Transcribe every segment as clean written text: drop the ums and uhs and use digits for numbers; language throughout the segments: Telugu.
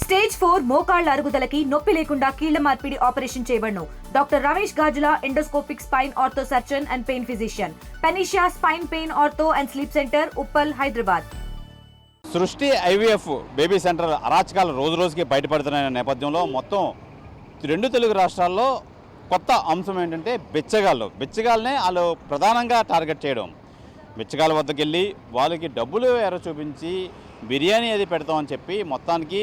స్టేజ్ 4 మోకాళ్ల అరుగుదలకి నొప్పి లేకుండా కీళ్ల మార్పిడి ఆపరేషన్ చేయబడును. Doctor Ramesh Gajula, endoscopic spine ortho surgeon and pain physician, panacea spine pain ortho and sleep centre, Uppal, Hyderabad. Srishti IVF baby centre అరాచకాలు రోజు రోజుకి బయటపడుతున్న నేపథ్యంలో మొత్తం 2 తెలుగు రాష్ట్రాల్లో కొత్త అంశం ఏంటంటే బిచ్చగాళ్ళనే వాళ్ళు ప్రధానంగా టార్గెట్ చేయడం. బిచ్చగాళ్ళ వద్దకు వెళ్ళి వాళ్ళకి డబ్బులు ఎర చూపించి బిర్యానీ అది పెడతామని చెప్పి మొత్తానికి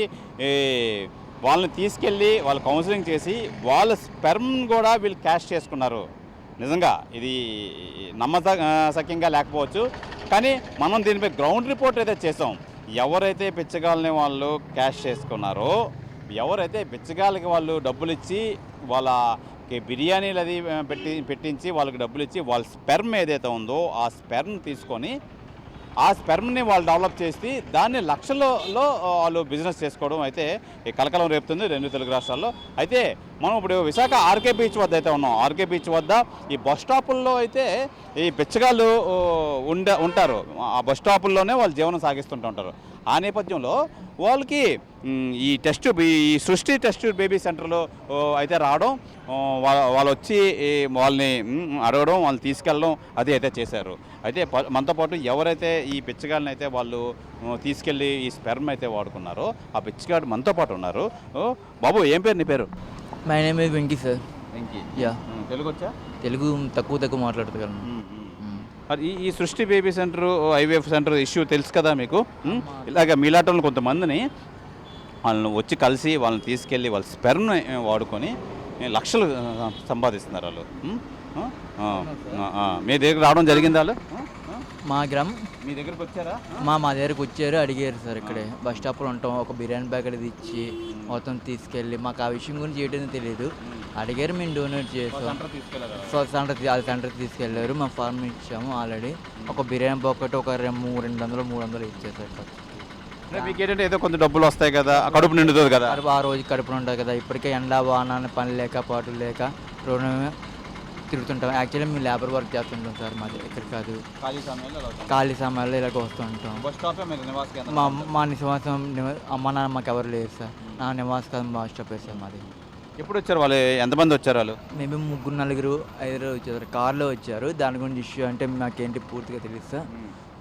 వాళ్ళని తీసుకెళ్ళి వాళ్ళు కౌన్సిలింగ్ చేసి వాళ్ళ స్పెర్మ్ కూడా వీళ్ళు క్యాష్ చేసుకున్నారు. నిజంగా ఇది నమ్మసక్యంగా లేకపోవచ్చు, కానీ మనం దీనిపై గ్రౌండ్ రిపోర్ట్ అయితే చేసాం. ఎవరైతే బిచ్చగాళ్ళని వాళ్ళు క్యాష్ చేసుకున్నారో, ఎవరైతే బిచ్చగాళ్ళకి వాళ్ళు డబ్బులు ఇచ్చి వాళ్ళకి బిర్యానీలు అది పెట్టించి వాళ్ళకి డబ్బులు ఇచ్చి వాళ్ళ స్పెర్మ్ ఏదైతే ఉందో ఆ స్పెర్మ్ తీసుకొని ఆ స్పెర్మ్ని వాళ్ళు డెవలప్ చేసి దాన్ని లక్షల్లో వాళ్ళు బిజినెస్ చేసుకోవడం అయితే ఈ కలకలం రేపుతుంది 2 తెలుగు రాష్ట్రాల్లో. అయితే మనం ఇప్పుడు విశాఖ ఆర్కే బీచ్ వద్ద అయితే ఉన్నాం. ఆర్కే బీచ్ వద్ద ఈ బస్ స్టాపుల్లో అయితే ఈ బిచ్చగాళ్ళు ఉంటారు. ఆ బస్ స్టాపుల్లోనే వాళ్ళు జీవనం సాగిస్తుంటూ ఉంటారు. ఆ నేపథ్యంలో వాళ్ళకి ఈ సృష్టి టెస్ట్ బేబీ సెంటర్లో అయితే రావడం, వాళ్ళు వచ్చి వాళ్ళని అడగడం, వాళ్ళని తీసుకెళ్ళడం అది అయితే చేశారు. అయితే మనతో పాటు ఎవరైతే ఈ బిచ్చగాళ్ళని అయితే వాళ్ళు తీసుకెళ్ళి ఈ స్పెర్మ్ అయితే వాడుకున్నారో ఆ బిచ్చగాడు మనతో పాటు ఉన్నారు. బాబు, ఏం పేరు నీ పేరు? My name is Venky sir. Venky. Yeah. Telugu వచ్చా? తెలుగు తక్కువ మాట్లాడతాను. ఈ సృష్టి baby centre, IVF centre issue తెలుసు కదా మీకు. ఇలాగ మీలాటంలో కొంతమందిని వాళ్ళని వచ్చి కలిసి వాళ్ళని తీసుకెళ్ళి వాళ్ళ స్పెర్మ్ని వాడుకొని లక్షలు సంపాదిస్తున్నారు వాళ్ళు. మీ దగ్గర రావడం జరిగింది వాళ్ళు? మా గ్రామం మీ దగ్గరకు వచ్చారా? మా దగ్గరకు వచ్చారు, అడిగారు సార్. ఇక్కడే బస్ స్టాప్లో ఉంటాం. ఒక బిర్యానీ ప్యాకెట్ ఇచ్చి మొత్తం తీసుకెళ్ళి, మాకు ఆ విషయం గురించి ఏంటో తెలియదు, అడిగారు, మేము డొనేట్ చేసాం. సెంటర్ తీసుకెళ్ళారు, మా ఫార్మ్ ఇచ్చాము. ఆల్రెడీ ఒక బిర్యానీ ప్యాకెట్ ఒక 200-300 ఇచ్చేసారు. మీకు ఏంటంటే ఏదో కొంత డబ్బులు వస్తాయి కదా, కడుపు నిండుతుంది కదా. ఆ రోజు కడుపు ఉంటుంది కదా. ఇప్పటికే ఎండా వాన పని లేక పాటు లేక రోడ్డు తిరుగుతుంటాం. యాక్చువల్లీ మేము లేబర్ వర్క్ చేస్తుంటాం సార్. మాది ఇక్కడ కాదు, ఖాళీ సమయాల్లో ఇలాగ వస్తుంటాం. మా నివాసం అమ్మ నాన్న మాకు ఎవరు లేరు సార్. నా నివాసం బస్ స్టాప్ సార్ మాది. ఎప్పుడు వచ్చారు వాళ్ళు? ఎంతమంది వచ్చారు వాళ్ళు? మేము 3-4-5 వచ్చారు, కార్లో వచ్చారు. దాని గురించి ఇష్యూ అంటే మాకేంటి పూర్తిగా తెలియదు సార్.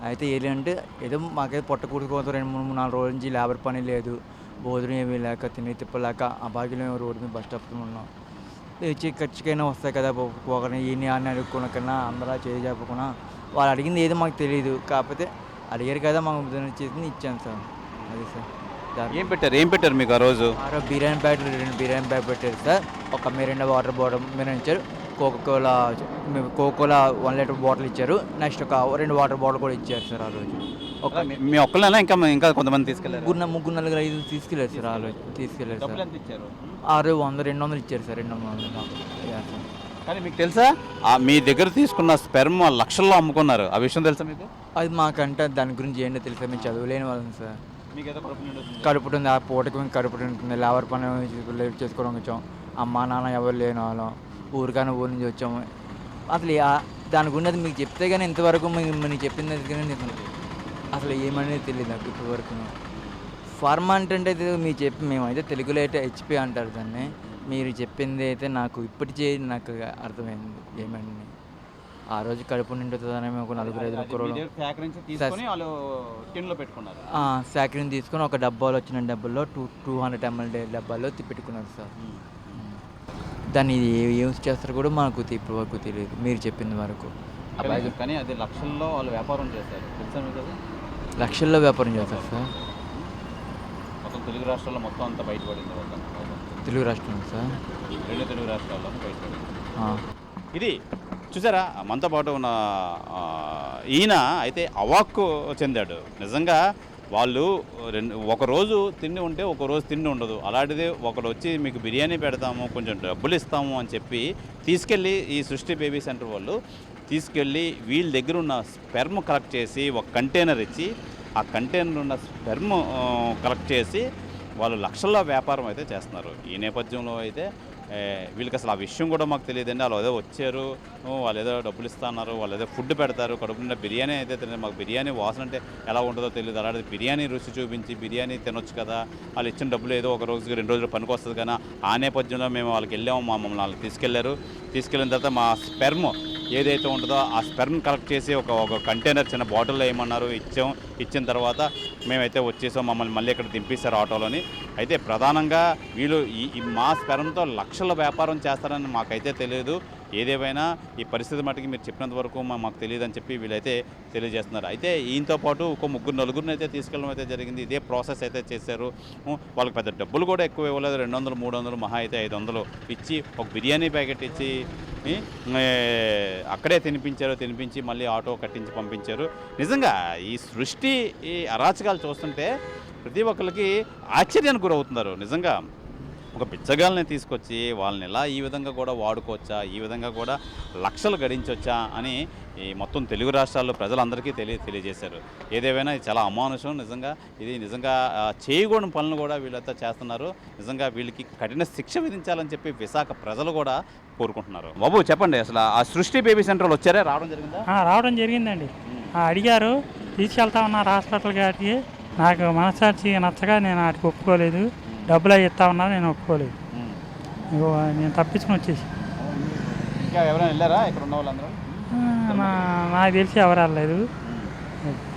అయితే ఏంటంటే ఏదో మాకైతే పొట్ట కూడుకోవడం 2-3-4 రోజుల నుంచి లేబర్ పని లేదు, భోజనం ఏమీ లేక తిని తిప్పలేక ఆ భాగ్యం రోడ్డు మీద బస్ స్టాప్లో ఉన్నాం. వచ్చి ఖర్చుకైనా వస్తాయి కదా, ఒకరిని ఈయన అని అడుక్కున్న కన్నా అందరూ చేసి చెప్పకుండా వాళ్ళు అడిగింది ఏదో మాకు తెలియదు. కాకపోతే అడిగారు కదా, మాకు చేసి ఇచ్చాను సార్. అది సార్. ఏం పెట్టారు మీకు ఆ రోజు? బిర్యానీ ప్యాకెట్ 2 బిర్యానీ ప్యాకెట్ పెట్టారు సార్. ఒక మిరిండా వాటర్ బాటిల్ ఇచ్చారు, కోకోలా 1 లీటర్ బాటిల్ ఇచ్చారు. నెక్స్ట్ ఒక 2 వాటర్ బాటిల్ కూడా ఇచ్చారు సార్. ఆ రోజు మీ ఒక్కళ్ళైనా ఇంకా కొంతమంది తీసుకెళ్ళారు? 3-4-5 తీసుకెళ్ళారు సార్. ఆ రోజు తీసుకెళ్ళారు సార్. 100-200 ఇచ్చారు సార్. 200 మాకు. కానీ మీకు తెలుసా, మీ దగ్గర తీసుకున్న స్పెర్మ్ లక్షల్లో అమ్ముకున్నారు, ఆ విషయం తెలుసా మీకు? అది మాకంటే దాని గురించి ఏంటో తెలుసా, మేము చదువులేని వాళ్ళం సార్. కడుపు ఉంటుంది, ఆ పూటకి మేము కడుపు ఉంటుంది. లేబర్ పని చేసుకోవడం వచ్చాం. అమ్మ నాన్న ఎవరు లేని వాళ్ళం, ఊరు నుంచి వచ్చాము. అసలు దాని గురించి మీకు చెప్తే కానీ ఇంతవరకు మీకు చెప్పింది కానీ అసలు ఏమనేది తెలియదు నాకు ఇప్పటివరకు. ఫార్మా అంటే మీరు మేమైతే తెలుగులో అయితే హెచ్పి అంటారు దాన్ని. మీరు చెప్పింది అయితే నాకు నాకు అర్థమైంది ఏమని. ఆ రోజు కడుపు నిండుతుందని ఒక 4-5 కూరలు సేకరణ తీసుకొని ఒక డబ్బాలో వచ్చిన డబ్బాల్లో 200 ml డబ్బాల్లో పెట్టుకున్నారు సార్. దాన్ని యూజ్ చేస్తారు కూడా మాకు ఇప్పటి వరకు తెలియదు, మీరు చెప్పిన వరకు. కానీ అది లక్షల్లో వాళ్ళు వ్యాపారం చేస్తారు, తెలుసా మీకు? లక్షల్లో వ్యాపారం చేస్తారు సార్. మొత్తం తెలుగు రాష్ట్రాల్లో మొత్తం అంతా బయటపడింది. తెలుగు రాష్ట్రంలో సార్, 2 తెలుగు రాష్ట్రాల్లో బయటపడింది. ఇది చూసారా, మనతో పాటు ఉన్న ఈయన అయితే అవాక్కు చెందాడు. నిజంగా వాళ్ళు ఒకరోజు తిండి ఉంటే ఒకరోజు తిండి ఉండదు. అలాంటిది ఒకడు వచ్చి మీకు బిర్యానీ పెడతాము, కొంచెం డబ్బులు ఇస్తాము అని చెప్పి తీసుకెళ్ళి ఈ సృష్టి బేబీ సెంటర్ వాళ్ళు తీసుకెళ్ళి వీళ్ళ దగ్గర ఉన్న స్పెర్మ్ కలెక్ట్ చేసి ఒక కంటైనర్ ఇచ్చి ఆ కంటైనర్ ఉన్న స్పెర్మ్ కలెక్ట్ చేసి వాళ్ళు లక్షల్లో వ్యాపారం అయితే చేస్తున్నారు. ఈ నేపథ్యంలో అయితే వీళ్ళకి అసలు ఆ విషయం కూడా మాకు తెలియదండి. వాళ్ళు ఏదో వచ్చారు, వాళ్ళు ఏదో డబ్బులు ఇస్తున్నారు, వాళ్ళు ఏదో ఫుడ్ పెడతారు, కడుపు నిండా బిర్యానీ అయితే తినదు. మాకు బిర్యానీ వాసన అంటే ఎలా ఉంటుందో తెలియదు. అలాంటి బిర్యానీ రుచి చూపించి బిర్యానీ తినొచ్చు కదా, వాళ్ళు ఇచ్చిన డబ్బులు ఏదో ఒక రోజుకి 2 రోజులు పనికి వస్తుంది కానీ ఆ నేపథ్యంలో మేము వాళ్ళకి వెళ్ళాము. మమ్మల్ని వాళ్ళు తీసుకెళ్లారు. తీసుకెళ్ళిన తర్వాత మా స్పెర్మ్ ఏదైతే ఉంటుందో ఆ స్పెర్మ్ కలెక్ట్ చేసి ఒక కంటైనర్ చిన్న బాటిల్లో వేయమన్నారు. ఇచ్చిన తర్వాత మేమైతే వచ్చేసాం. మమ్మల్ని మళ్ళీ ఇక్కడ దింపేశారు ఆటోలోని. అయితే ప్రధానంగా వీళ్ళు ఈ మా స్పెర్మ్తో లక్షల వ్యాపారం చేస్తారని మాకైతే తెలియదు. ఏదేమైనా ఈ పరిస్థితి మట్టుకి మీరు చెప్పినంత వరకు మాకు తెలియదు అని చెప్పి వీళ్ళైతే తెలియజేస్తున్నారు. అయితే ఈయనతో పాటు ఒక 3-4 అయితే తీసుకెళ్ళడం అయితే జరిగింది. ఇదే ప్రాసెస్ అయితే చేశారు. వాళ్ళకి పెద్ద డబ్బులు కూడా ఎక్కువ ఇవ్వలేదు. 200-300 మహా అయితే 500 ఇచ్చి ఒక బిర్యానీ ప్యాకెట్ ఇచ్చి అక్కడే తినిపించి మళ్ళీ ఆటో కట్టించి పంపించారు. నిజంగా ఈ సృష్టి ఈ అరాచకాలు చూస్తుంటే ప్రతి ఒక్కరికి ఆశ్చర్యానికి గురవుతున్నారు. నిజంగా ఒక బిచ్చగాళ్ళని తీసుకొచ్చి వాళ్ళని ఎలా ఈ విధంగా కూడా వాడుకోవచ్చా, ఈ విధంగా కూడా లక్షలు గడించవచ్చా అని ఈ మొత్తం తెలుగు రాష్ట్రాల్లో ప్రజలందరికీ తెలియజేశారు. ఏదేమైనా ఇది చాలా అమానుషం. నిజంగా చేయకూడని పనులు కూడా వీళ్ళంతా చేస్తున్నారు. నిజంగా వీళ్ళకి కఠిన శిక్ష విధించాలని చెప్పి విశాఖ ప్రజలు కూడా కోరుకుంటున్నారు. బాబు చెప్పండి, అసలు ఆ సృష్టి బేబీ సెంటర్లో వచ్చారా? రావడం జరిగిందండి. అడిగారు, తీసుకెళ్తా ఉన్నారు హాస్పిటల్ గారికి. నాకు మనసాక్షి నచ్చగా నేను వాటికి ఒప్పుకోలేదు. డబ్బులు అవి ఇస్తా ఉన్నా, నేను ఒప్పుకోలేదు. నేను తప్పించుకుని వచ్చేసి. ఇంకా ఎవరైనా వెళ్ళారా ఇక్కడ ఉన్న వాళ్ళందరూ? నాకు తెలిసి ఎవరు వెళ్ళలేదు.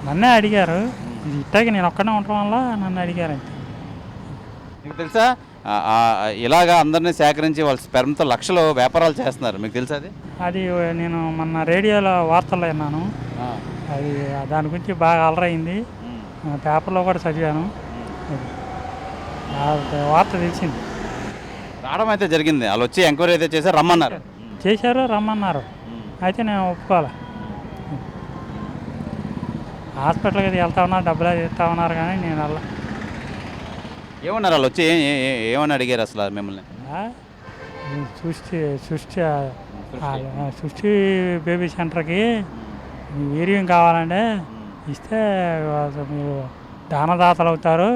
నన్నే అడిగారు. ఇట్టాకి నేను ఒక్కడే ఉండటం వల్ల నన్ను అడిగారు. మీకు తెలుసా ఇలాగా అందరినీ సేకరించి వాళ్ళ స్పెర్మ్తో లక్షలు వ్యాపారాలు చేస్తున్నారు? మీకు తెలుసా అది నేను మొన్న రేడియోలో వార్తల్లో విన్నాను. అది దాని గురించి బాగా అలరైంది. పేపర్లో కూడా చదివాను. వార్త తెలిసింది. రావడం అయితే జరిగింది. వాళ్ళు వచ్చి ఎంక్వైరీ అయితే చేశారు, రమ్మన్నారు. అయితే నేను ఒప్పుకోవాలి. హాస్పిటల్కి అది వెళ్తా ఉన్నారు, డబ్బులు అది ఇస్తా ఉన్నారు, కానీ నేను వెళ్ళా. ఏమన్నారు వాళ్ళు వచ్చి? ఏమని అడిగారు అసలు మిమ్మల్ని? సృష్టి బేబీ సెంటర్కి వీర్యం కావాలంటే ఇస్తే మీరు దానదాతలు అవుతారు,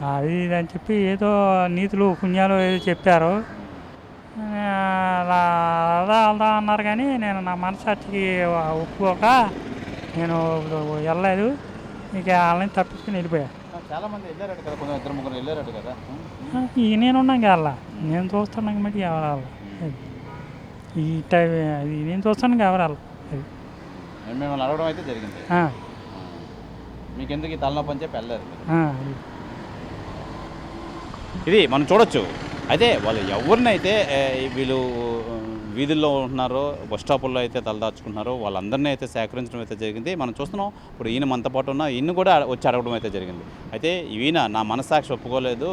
అది ఇది అని చెప్పి ఏదో నీతులు పుణ్యాలు ఏదో చెప్పారు. అలా వెళ్దాం అన్నారు, కానీ నేను నా మనసాక్షికి ఒప్పుకోక నేను వెళ్ళలేదు. ఇక వాళ్ళని తప్పించుకుని వెళ్ళిపోయా. ఇక నేను ఉన్నాక వెళ్ళా. నేను చూస్తున్నాక మట్టి ఎవరు ఈ టైం అది నేను చూస్తాను ఎవరు మిమ్మల్ని అడగడం అయితే జరిగింది. మీకు ఎందుకు ఈ తలనొప్పి అని చెప్పి వెళ్ళారు. ఇది మనం చూడొచ్చు. అయితే వాళ్ళు ఎవరినైతే వీళ్ళు వీధుల్లో ఉంటున్నారో, బస్ స్టాపుల్లో అయితే తలదాచుకుంటున్నారో వాళ్ళందరినీ అయితే సేకరించడం అయితే జరిగింది. మనం చూస్తున్నాం. ఇప్పుడు ఈయన మనతో పాటు ఉన్న ఈయన కూడా వచ్చి అడగడం అయితే జరిగింది. అయితే ఈయన నా మనస్సాక్షి ఒప్పుకోలేదు,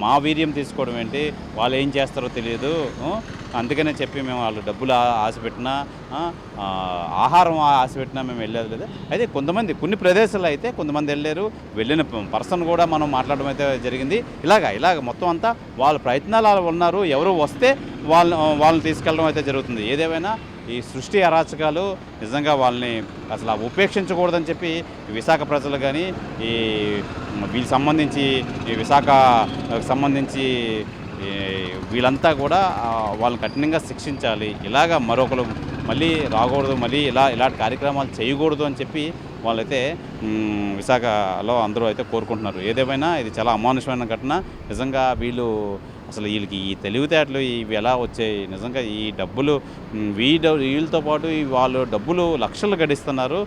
మా వీర్యం తీసుకోవడం ఏంటి, వాళ్ళు ఏం చేస్తారో తెలియదు, అందుకనే చెప్పి మేము వాళ్ళు డబ్బులు ఆశపెట్టినా ఆహారం ఆశపెట్టినా మేము వెళ్ళేది లేదు. అయితే కొన్ని ప్రదేశాల్లో అయితే కొంతమంది వెళ్ళిన పర్సన్ కూడా మనం మాట్లాడడం అయితే జరిగింది. ఇలాగ మొత్తం అంతా వాళ్ళ ప్రయత్నాలు ఉన్నారు. ఎవరు వస్తే వాళ్ళని తీసుకెళ్ళడం అయితే జరుగుతుంది. ఏదేమైనా ఈ సృష్టి అరాచకాలు నిజంగా వాళ్ళని అసలు ఉపేక్షించకూడదని చెప్పి విశాఖ ప్రజలు కానీ వీళ్ళకి సంబంధించి వీళ్ళంతా కూడా వాళ్ళని కఠినంగా శిక్షించాలి. ఇలాగ మరొకరు మళ్ళీ రాకూడదు, మళ్ళీ ఇలాంటి కార్యక్రమాలు చేయకూడదు అని చెప్పి వాళ్ళైతే విశాఖలో అందరూ అయితే కోరుకుంటున్నారు. ఏదేమైనా ఇది చాలా అమానుషమైన ఘటన. నిజంగా వీళ్ళకి ఈ తెలివితేటలు ఇవి ఎలా వచ్చాయి? నిజంగా ఈ డబ్బులు వీళ్ళతో పాటు వాళ్ళు డబ్బులు లక్షలు గడిస్తున్నారు.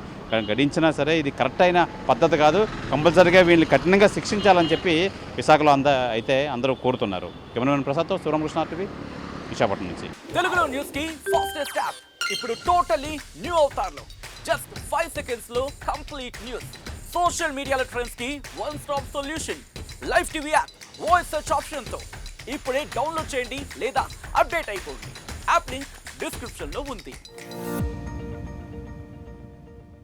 గడించినా సరే ఇది కరెక్ట్ అయిన పద్ధతి కాదు. కంపల్సరీగా వీళ్ళని కఠినంగా శిక్షించాలని చెప్పి విశాఖలో అయితే అందరూ కోరుతున్నారు. కెమెరామెన్ ప్రసాద్తో శివరామకృష్ణ టీవీ, విశాఖపట్నం నుంచి. తెలుగులో న్యూస్ కి ఫాస్టెస్ట్ యాప్ ఇప్పుడు టోటలీ న్యూ అవతార్లో జస్ట్ 5 seconds లో కంప్లీట్ న్యూస్. సోషల్ మీడియాలో ట్రెండ్స్ కి one stop solution. Live TV app voice search option తో ఇప్పుడే డౌన్లోడ్ చేయండి లేదా అప్డేట్ అయిపోండి. యాప్ లింక్ డిస్క్రిప్షన్ లో ఉంది.